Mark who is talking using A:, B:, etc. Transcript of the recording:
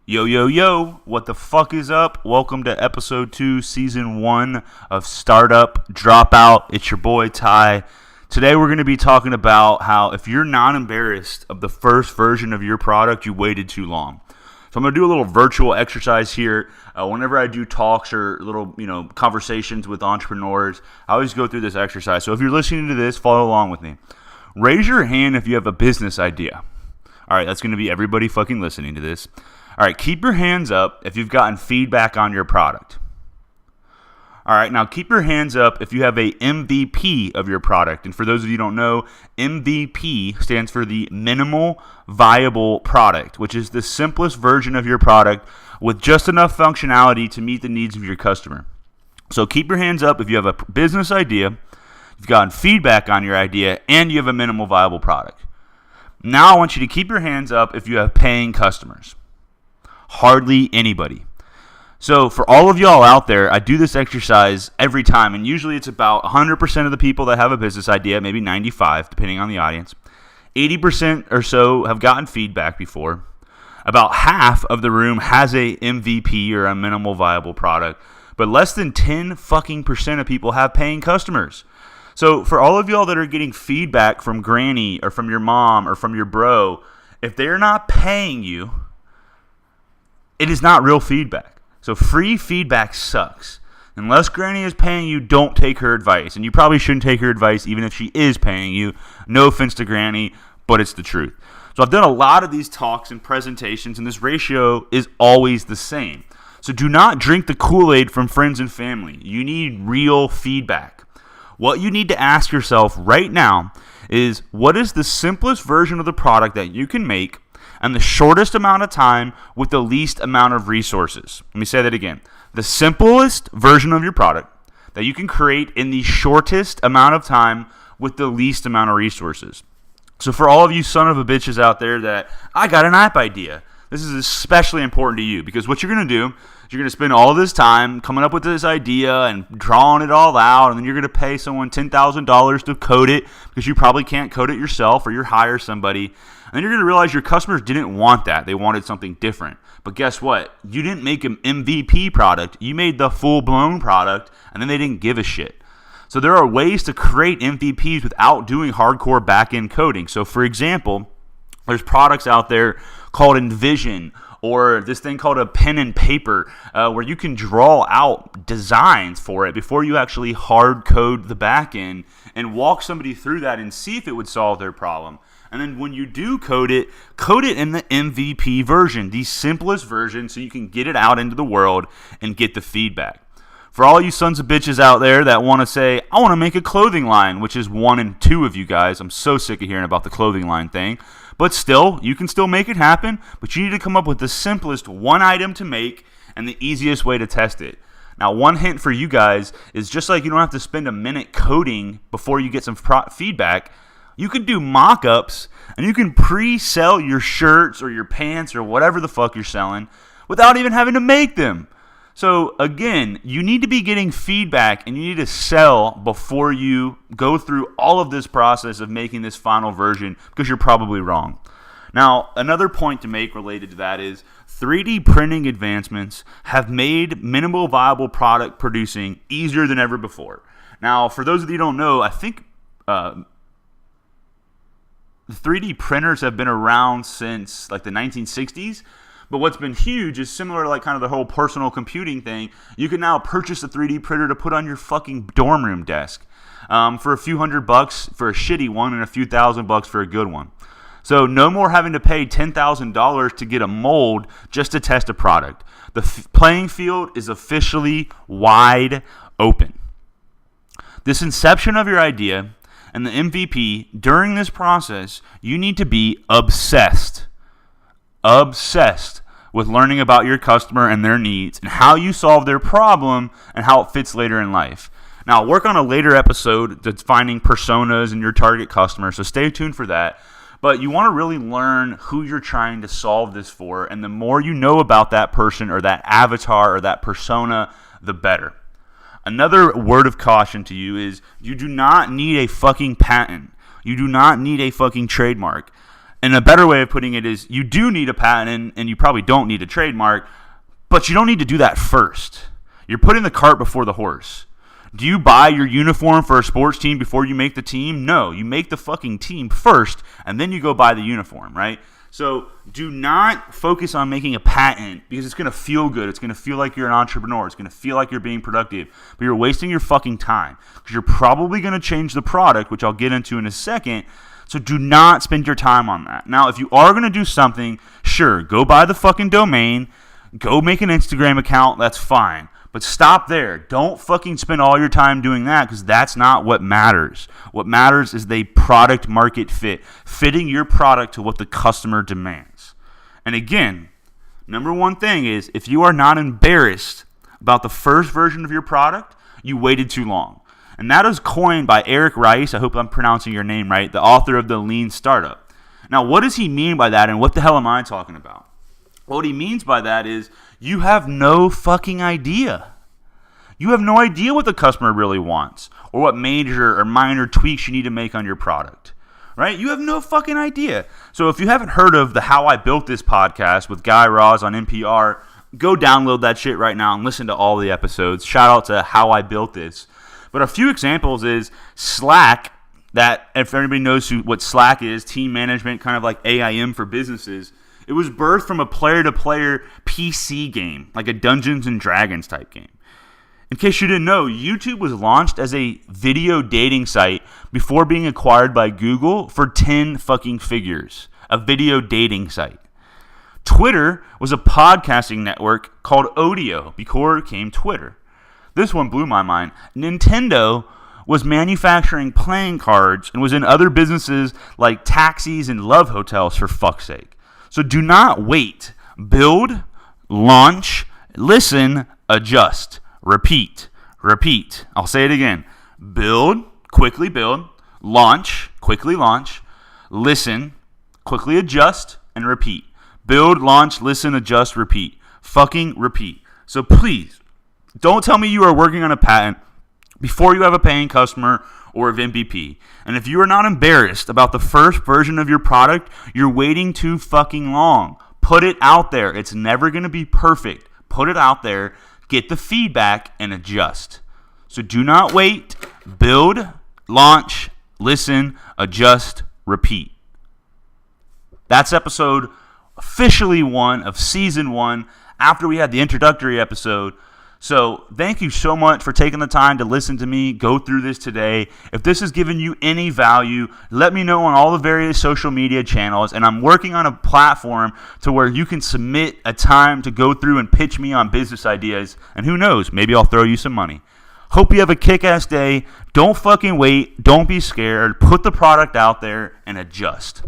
A: Yo, yo, yo, what the fuck is up? Welcome to episode 2, season 1 of Startup Dropout. It's your boy, Ty. Today we're going to be talking about how if you're not embarrassed of the first version of your product, you waited too long. So I'm going to do a little virtual exercise here. Whenever I do talks or little, conversations with entrepreneurs, I always go through this exercise. So if you're listening to this, follow along with me. Raise your hand if you have a business idea. All right, that's going to be everybody fucking listening to this. All right, keep your hands up if you've gotten feedback on your product. All right, now keep your hands up if you have a MVP of your product. And for those of you who don't know, MVP stands for the minimal viable product, which is the simplest version of your product with just enough functionality to meet the needs of your customer. So keep your hands up if you have a business idea, you've gotten feedback on your idea, and you have a minimal viable product. Now I want you to keep your hands up if you have paying customers. Hardly anybody. So for all of y'all out there, I do this exercise every time, and usually it's about 100% of the people that have a business idea, maybe 95, depending on the audience. 80% or so have gotten feedback before. About half of the room has a MVP or a minimal viable product, but less than 10 fucking percent of people have paying customers. So for all of y'all that are getting feedback from granny or from your mom or from your bro, if they're not paying you, it is not real feedback. So free feedback sucks. Unless granny is paying you, don't take her advice. And you probably shouldn't take her advice even if she is paying you. No offense to granny, but it's the truth. So I've done a lot of these talks and presentations, and this ratio is always the same. So do not drink the kool-aid from friends and family. You need real feedback. What you need to ask yourself right now is, what is the simplest version of the product that you can make and the shortest amount of time with the least amount of resources? Let me say that again. The simplest version of your product that you can create in the shortest amount of time with the least amount of resources. So for all of you son of a bitches out there that, I got an app idea, this is especially important to you, because what you're going to do is you're going to spend all this time coming up with this idea and drawing it all out, and then you're going to pay someone $10,000 to code it because you probably can't code it yourself, or you hire somebody. And then you're going to realize your customers didn't want that. They wanted something different. But guess what? You didn't make an MVP product. You made the full-blown product, and then they didn't give a shit. So there are ways to create MVPs without doing hardcore back-end coding. So for example, there's products out there called Envision, or this thing called a pen and paper, where you can draw out designs for it before you actually hard code the back end and walk somebody through that and see if it would solve their problem. And then when you do code it in the MVP version, the simplest version, so you can get it out into the world and get the feedback. For all you sons of bitches out there that want to say, I want to make a clothing line, which is 1 and 2 of you guys. I'm so sick of hearing about the clothing line thing. But still, you can still make it happen, but you need to come up with the simplest one item to make and the easiest way to test it. Now, one hint for you guys is, just like you don't have to spend a minute coding before you get some feedback, you can do mockups and you can pre-sell your shirts or your pants or whatever the fuck you're selling without even having to make them. So again, you need to be getting feedback and you need to sell before you go through all of this process of making this final version, because you're probably wrong. Now, another point to make related to that is 3D printing advancements have made minimal viable product producing easier than ever before. Now, for those of you who don't know, I think the 3D printers have been around since like the 1960s. But what's been huge is similar to like kind of the whole personal computing thing. You can now purchase a 3D printer to put on your fucking dorm room desk for a few $100 for a shitty one and a few $1,000 for a good one. So no more having to pay $10,000 to get a mold just to test a product. The playing field is officially wide open. This inception of your idea and the MVP, during this process, you need to be obsessed with learning about your customer and their needs and how you solve their problem and how it fits later in life. Now, I'll work on a later episode defining personas and your target customer, so stay tuned for that. But you want to really learn who you're trying to solve this for, and the more you know about that person or that avatar or that persona, the better. Another word of caution to you is, you do not need a fucking patent. You do not need a fucking trademark. And a better way of putting it is you do need a patent and you probably don't need a trademark, but you don't need to do that first. You're putting the cart before the horse. Do you buy your uniform for a sports team before you make the team? No, you make the fucking team first, and then you go buy the uniform, right? So do not focus on making a patent because it's going to feel good. It's going to feel like you're an entrepreneur. It's going to feel like you're being productive, but you're wasting your fucking time because you're probably going to change the product, which I'll get into in a second. So do not spend your time on that. Now, if you are going to do something, sure, go buy the fucking domain, go make an Instagram account, that's fine. But stop there. Don't fucking spend all your time doing that because that's not what matters. What matters is the product market fit, fitting your product to what the customer demands. And again, number one thing is if you are not embarrassed about the first version of your product, you waited too long. And that is coined by Eric Rice. I hope I'm pronouncing your name right, the author of The Lean Startup. Now, what does he mean by that and what the hell am I talking about? What he means by that is you have no fucking idea. You have no idea what the customer really wants or what major or minor tweaks you need to make on your product, right? You have no fucking idea. So if you haven't heard of the How I Built This podcast with Guy Raz on NPR, go download that shit right now and listen to all the episodes. Shout out to How I Built This. But a few examples is Slack, that if everybody knows what Slack is, team management, kind of like AIM for businesses. It was birthed from a player-to-player PC game, like a Dungeons and Dragons type game. In case you didn't know, YouTube was launched as a video dating site before being acquired by Google for 10 fucking figures. A video dating site. Twitter was a podcasting network called Odeo before it came Twitter. This one blew my mind. Nintendo was manufacturing playing cards and was in other businesses like taxis and love hotels for fuck's sake. So do not wait. Build, launch, listen, adjust, repeat, repeat. I'll say it again. Build, quickly build, launch, quickly launch, listen, quickly adjust, and repeat. Build, launch, listen, adjust, repeat. Fucking repeat. So please, don't tell me you are working on a patent before you have a paying customer or of MVP. And if you are not embarrassed about the first version of your product, you're waiting too fucking long. Put it out there. It's never going to be perfect. Put it out there, get the feedback, and adjust. So do not wait. Build, launch, listen, adjust, repeat. That's episode officially 1 of season 1 after we had the introductory episode. So thank you so much for taking the time to listen to me go through this today. If this has given you any value, let me know on all the various social media channels. And I'm working on a platform to where you can submit a time to go through and pitch me on business ideas. And who knows, maybe I'll throw you some money. Hope you have a kick-ass day. Don't fucking wait. Don't be scared. Put the product out there and adjust.